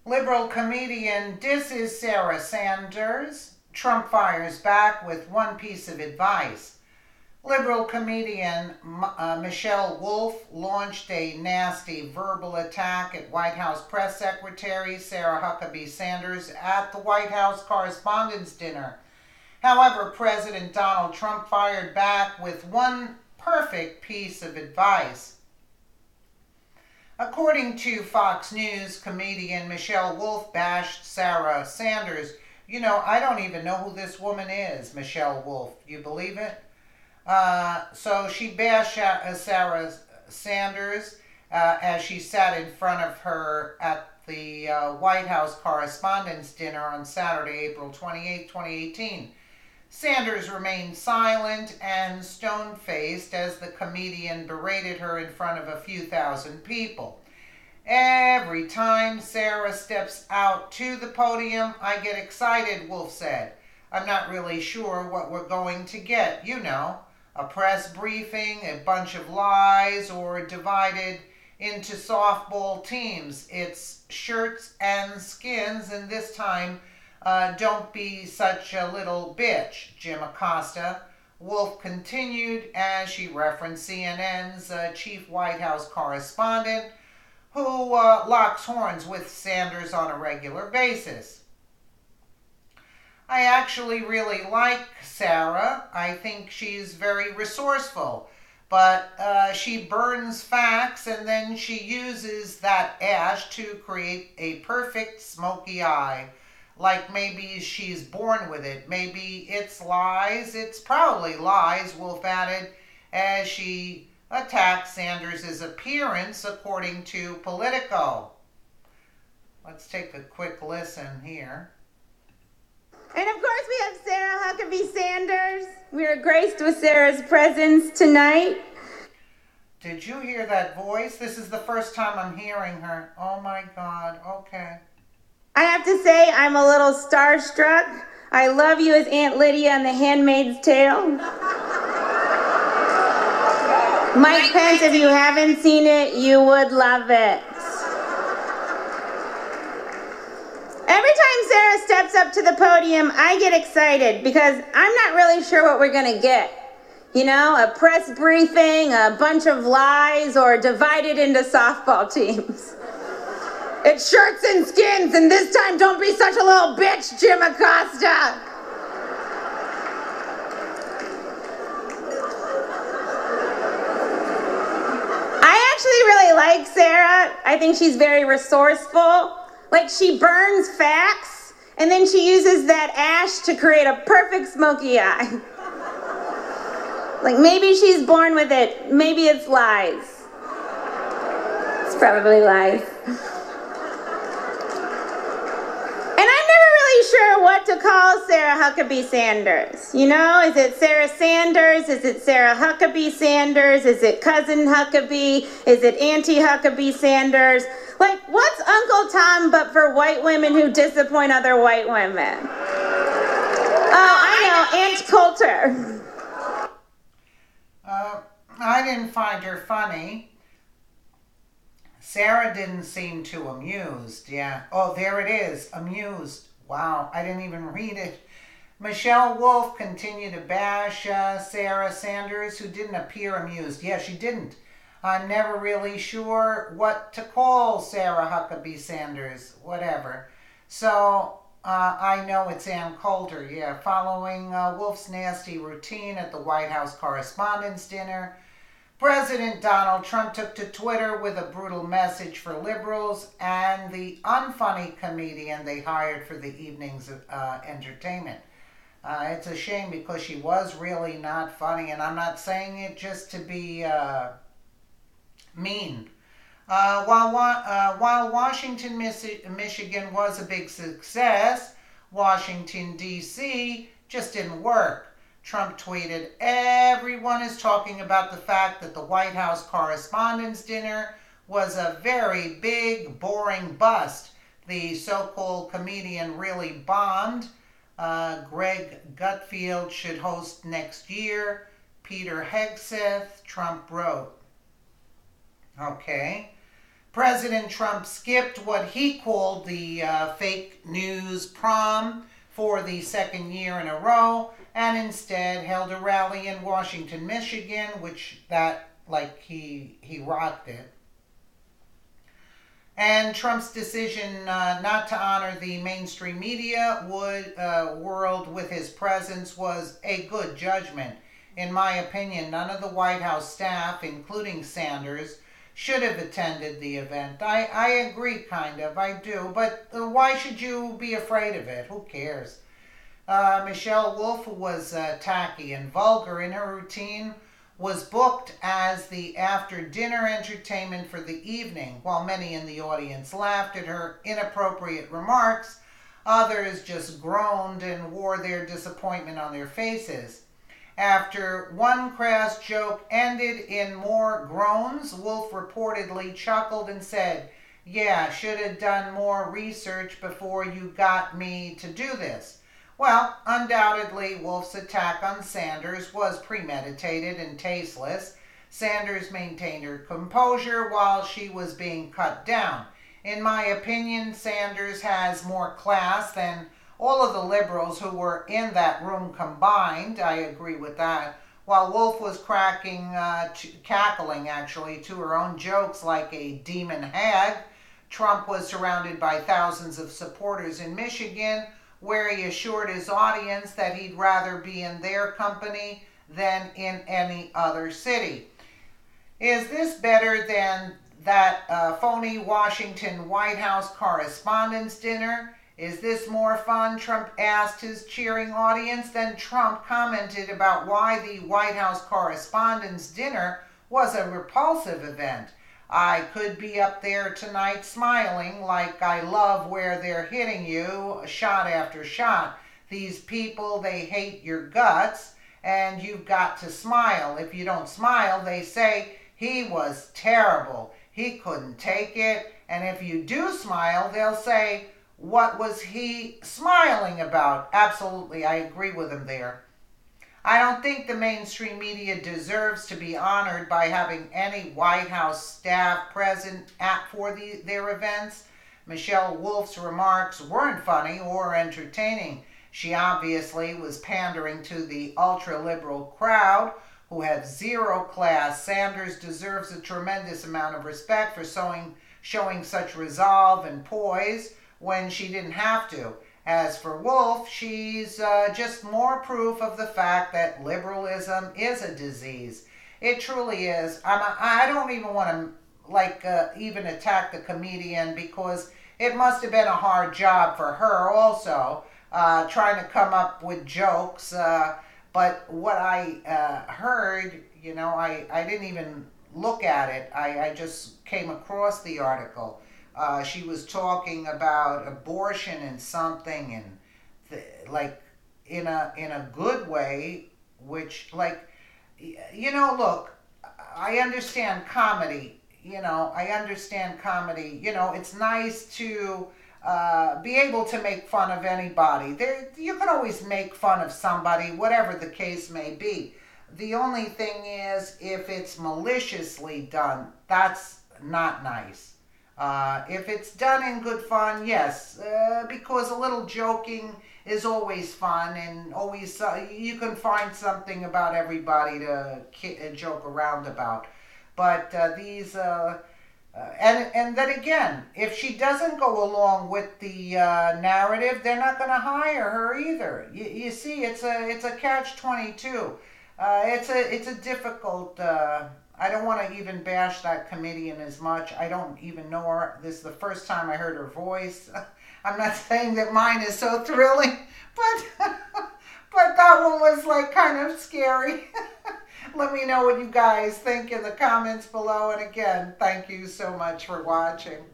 Liberal comedian disses Sarah Sanders. Trump fires back with one piece of advice. Liberal comedian Michelle Wolf launched a nasty verbal attack at White House Press Secretary Sarah Huckabee Sanders at the White House Correspondents' Dinner. However, President Donald Trump fired back with one perfect piece of advice. According to Fox News, comedian Michelle Wolf bashed Sarah Sanders. You know, I don't even know who this woman is, Michelle Wolf. You believe it? So she bashed Sarah Sanders as she sat in front of her at the White House Correspondents' Dinner on Saturday, April 28, 2018. Sanders remained silent and stone-faced as the comedian berated her in front of a few thousand people. Every time Sarah steps out to the podium, I get excited, Wolf said. I'm not really sure what we're going to get, you know, a press briefing, a bunch of lies, or divided into softball teams. It's shirts and skins, and this time, don't be such a little bitch, Jim Acosta. Wolf continued as she referenced CNN's chief White House correspondent, who locks horns with Sanders on a regular basis. I actually really like Sarah. I think she's very resourceful. But she burns facts and then she uses that ash to create a perfect smoky eye. Like maybe she's born with it. Maybe it's lies. It's probably lies, Wolf added, as she attacked Sanders' appearance, according to Politico. Let's take a quick listen here. And of course we have Sarah Huckabee Sanders. We are graced with Sarah's presence tonight. Did you hear that voice? This is the first time I'm hearing her. Oh my God, okay. I have to say, I'm a little starstruck. I love you as Aunt Lydia in The Handmaid's Tale. Mike Pence, if you haven't seen it, you would love it. Every time Sarah steps up to the podium, I get excited because I'm not really sure what we're going to get. You know, a press briefing, a bunch of lies, or divided into softball teams. It's shirts and skins, and this time don't be such a little bitch, Jim Acosta. I actually really like Sarah. I think she's very resourceful. Like, she burns facts, and then she uses that ash to create a perfect smoky eye. Like, maybe she's born with it. Maybe it's lies. It's probably lies. Sure what to call Sarah Huckabee Sanders. You know, is it Sarah Sanders? Is it Sarah Huckabee Sanders? Is it Cousin Huckabee? Is it Auntie Huckabee Sanders? Like, what's Uncle Tom but for white women who disappoint other white women? Oh, I know, Aunt Coulter. I didn't find her funny. Sarah didn't seem too amused, yeah. Oh, there it is, amused. Wow, I didn't even read it. Michelle Wolf continued to bash Sarah Sanders, who didn't appear amused. Yeah, she didn't. I'm never really sure what to call Sarah Huckabee Sanders, whatever. So, I know it's Ann Coulter, yeah. Following Wolf's nasty routine at the White House Correspondents' Dinner, President Donald Trump took to Twitter with a brutal message for liberals and the unfunny comedian they hired for the evening's entertainment. It's a shame because she was really not funny, and I'm not saying it just to be mean. While Washington, Michigan was a big success, Washington, D.C. just didn't work. Trump tweeted, everyone is talking about the fact that the White House Correspondents' Dinner was a very big, boring bust. The so-called comedian really bombed. Greg Gutfeld should host next year. Peter Hegseth, Trump wrote. Okay. President Trump skipped what he called the fake news prom for the second year in a row and instead held a rally in Washington, Michigan, which he rocked it. And Trump's decision not to honor the mainstream media world with his presence was a good judgment. In my opinion, none of the White House staff, including Sanders, should have attended the event. I agree, kind of, I do. But why should you be afraid of it? Who cares? Michelle Wolf, who was tacky and vulgar in her routine, was booked as the after-dinner entertainment for the evening. While many in the audience laughed at her inappropriate remarks, others just groaned and wore their disappointment on their faces. After one crass joke ended in more groans, Wolf reportedly chuckled and said, "Yeah, should have done more research before you got me to do this." Well, undoubtedly, Wolf's attack on Sanders was premeditated and tasteless. Sanders maintained her composure while she was being cut down. In my opinion, Sanders has more class than all of the liberals who were in that room combined. I agree with that. While Wolf was cackling actually, to her own jokes like a demon hag, Trump was surrounded by thousands of supporters in Michigan, where he assured his audience that he'd rather be in their company than in any other city. Is this better than that phony Washington White House Correspondents' Dinner? Is this more fun? Trump asked his cheering audience. Then Trump commented about why the White House Correspondents' Dinner was a repulsive event. "I could be up there tonight smiling like I love where they're hitting you, shot after shot. These people, they hate your guts, and you've got to smile. If you don't smile, they say, he was terrible. He couldn't take it. And if you do smile, they'll say, what was he smiling about?" Absolutely, I agree with him there. I don't think the mainstream media deserves to be honored by having any White House staff present for their events. Michelle Wolf's remarks weren't funny or entertaining. She obviously was pandering to the ultra-liberal crowd who have zero class. Sanders deserves a tremendous amount of respect for showing such resolve and poise when she didn't have to. As for Wolf, she's just more proof of the fact that liberalism is a disease. It truly is. I don't even want to even attack the comedian, because it must have been a hard job for her also, trying to come up with jokes. But what I heard, I didn't even look at it. I just came across the article. She was talking about abortion and something, and in a good way, which look, I understand comedy. It's nice to be able to make fun of anybody. You can always make fun of somebody, whatever the case may be. The only thing is, if it's maliciously done, that's not nice. If it's done in good fun, yes, because a little joking is always fun, and always you can find something about everybody to joke around about. But and then again, if she doesn't go along with the narrative, they're not going to hire her either. You see, it's a catch-22. It's a difficult. I don't want to even bash that comedian as much. I don't even know her. This is the first time I heard her voice. I'm not saying that mine is so thrilling, but that one was kind of scary. Let me know what you guys think in the comments below. And again, thank you so much for watching.